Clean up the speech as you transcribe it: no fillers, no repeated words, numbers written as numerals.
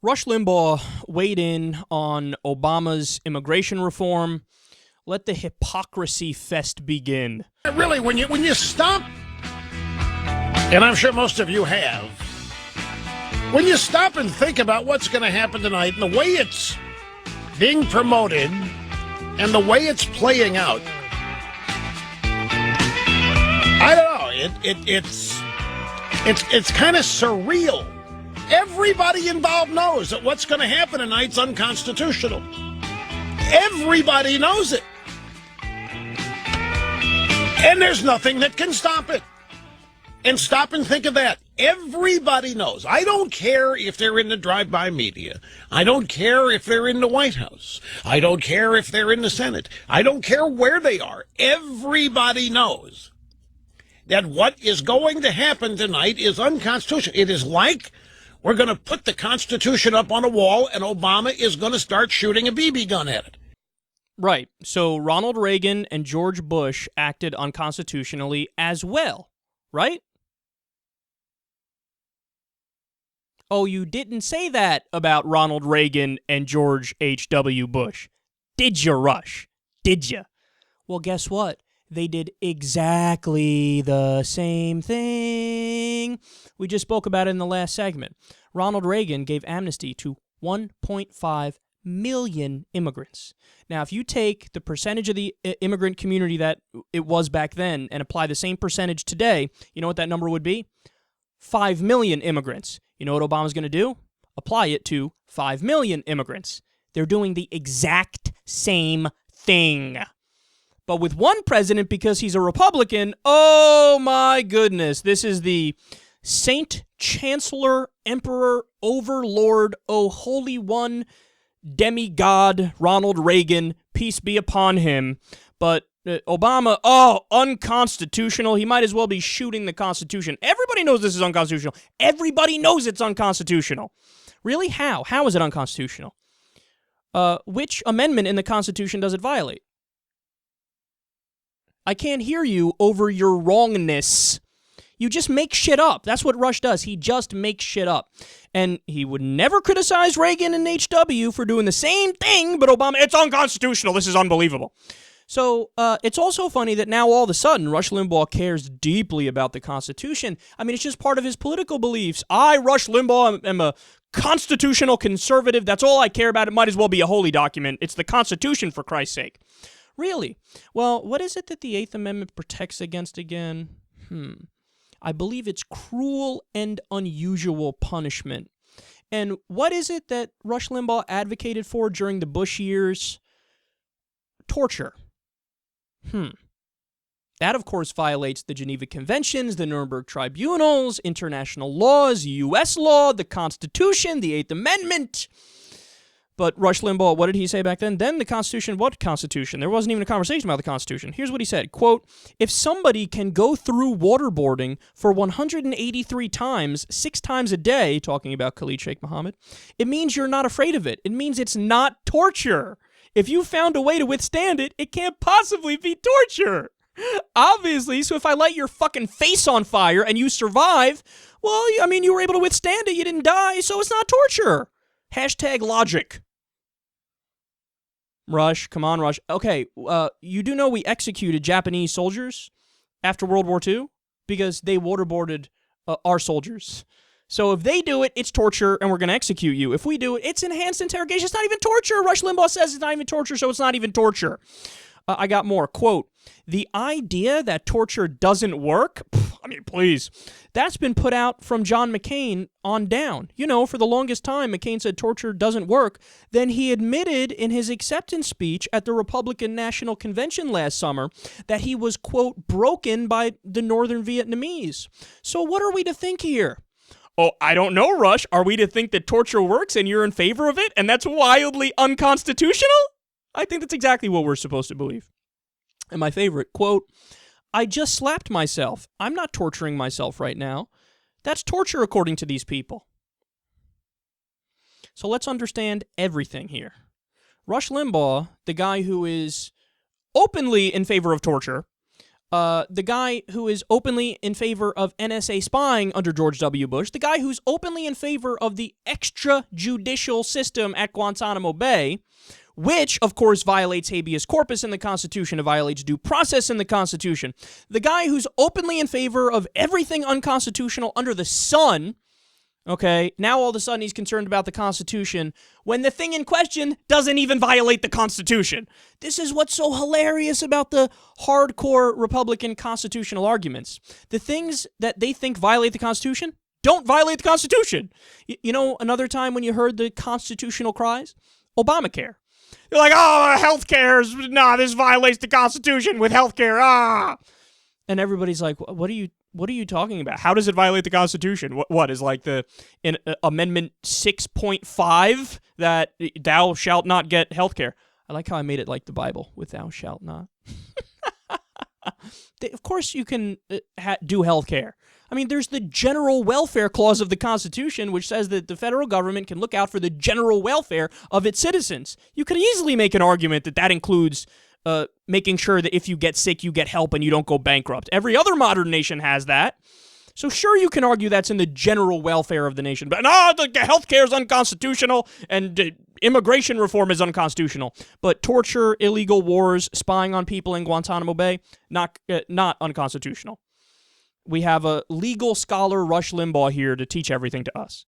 Rush Limbaugh weighed in on Obama's immigration reform. Let the hypocrisy fest begin. Really, when you stop, and I'm sure most of you have, when you stop and think about what's going to happen tonight and the way it's being promoted and the way it's playing out, I don't know. It's kind of surreal. Everybody involved knows that what's going to happen tonight's unconstitutional. Everybody knows it. And there's nothing that can stop it. And stop and think of that. Everybody knows. I don't care if they're in the drive-by media. I don't care if they're in the White House. I don't care if they're in the Senate. I don't care where they are. Everybody knows that what is going to happen tonight is unconstitutional. It is like we're going to put the Constitution up on a wall and Obama is going to start shooting a BB gun at it. Right. So Ronald Reagan and George Bush acted unconstitutionally as well, right? Oh, you didn't say that about Ronald Reagan and George H.W. Bush. Did you, Rush? Did you? Well, guess what? They did exactly the same thing. We just spoke about it in the last segment. Ronald Reagan gave amnesty to 1.5 million immigrants. Now, if you take the percentage of the immigrant community that it was back then and apply the same percentage today, you know what that number would be? 5 million immigrants. You know what Obama's going to do? Apply it to 5 million immigrants. They're doing the exact same thing. But with one president, because he's a Republican, oh my goodness, this is the Saint, Chancellor, Emperor, Overlord, oh Holy One, demigod, Ronald Reagan, peace be upon him. But Obama, oh, unconstitutional. He might as well be shooting the Constitution. Everybody knows this is unconstitutional. Everybody knows it's unconstitutional. Really? How? How is it unconstitutional? Which amendment in the Constitution does it violate? I can't hear you over your wrongness. You just make shit up. That's what Rush does. He just makes shit up. And he would never criticize Reagan and H.W. for doing the same thing, but Obama, it's unconstitutional. This is unbelievable. So it's also funny that now all of a sudden Rush Limbaugh cares deeply about the Constitution. I mean, it's just part of his political beliefs. I, Rush Limbaugh, am a constitutional conservative. That's all I care about. It might as well be a holy document. It's the Constitution, for Christ's sake. Really? Well, what is it that the Eighth Amendment protects against again? I believe it's cruel and unusual punishment. And what is it that Rush Limbaugh advocated for during the Bush years? Torture. That, of course, violates the Geneva Conventions, the Nuremberg Tribunals, international laws, U.S. law, the Constitution, the Eighth Amendment. But Rush Limbaugh, what did he say back then? Then the Constitution, what Constitution? There wasn't even a conversation about the Constitution. Here's what he said, quote, if somebody can go through waterboarding for 183 times, 6 times a day, talking about Khalid Sheikh Mohammed, it means you're not afraid of it. It means it's not torture. If you found a way to withstand it, it can't possibly be torture. Obviously, so if I light your fucking face on fire and you survive, well, I mean, you were able to withstand it, you didn't die, so it's not torture. Hashtag logic. Rush, come on, Rush. Okay, you do know we executed Japanese soldiers after World War II because they waterboarded our soldiers. So if they do it, it's torture, and we're going to execute you. If we do it, it's enhanced interrogation. It's not even torture. Rush Limbaugh says it's not even torture, so it's not even torture. I got more. Quote, the idea that torture doesn't work, I mean, please, that's been put out from John McCain on down. You know, for the longest time, McCain said torture doesn't work. Then he admitted in his acceptance speech at the Republican National Convention last summer that he was, quote, broken by the Northern Vietnamese. So what are we to think here? Oh, I don't know, Rush. Are we to think that torture works and you're in favor of it and that's wildly unconstitutional? I think that's exactly what we're supposed to believe. And my favorite, quote, I just slapped myself. I'm not torturing myself right now. That's torture according to these people. So let's understand everything here. Rush Limbaugh, the guy who is openly in favor of torture, the guy who is openly in favor of NSA spying under George W. Bush, the guy who's openly in favor of the extrajudicial system at Guantanamo Bay, which, of course, violates habeas corpus in the Constitution, it violates due process in the Constitution, the guy who's openly in favor of everything unconstitutional under the sun, okay, now all of a sudden he's concerned about the Constitution when the thing in question doesn't even violate the Constitution. This is what's so hilarious about the hardcore Republican constitutional arguments. The things that they think violate the Constitution don't violate the Constitution. You know, another time when you heard the constitutional cries? Obamacare. They're like, oh, healthcare, this violates the Constitution with healthcare, And everybody's like, what are you talking about? How does it violate the Constitution? What is like Amendment 6.5 that thou shalt not get health care? I like how I made it like the Bible with thou shalt not. Of course you can do health care. I mean, there's the general welfare clause of the Constitution, which says that the federal government can look out for the general welfare of its citizens. You could easily make an argument that includes making sure that if you get sick, you get help and you don't go bankrupt. Every other modern nation has that. So sure, you can argue that's in the general welfare of the nation. But no, the healthcare is unconstitutional and immigration reform is unconstitutional. But torture, illegal wars, spying on people in Guantanamo Bay, not unconstitutional. We have a legal scholar, Rush Limbaugh, here to teach everything to us.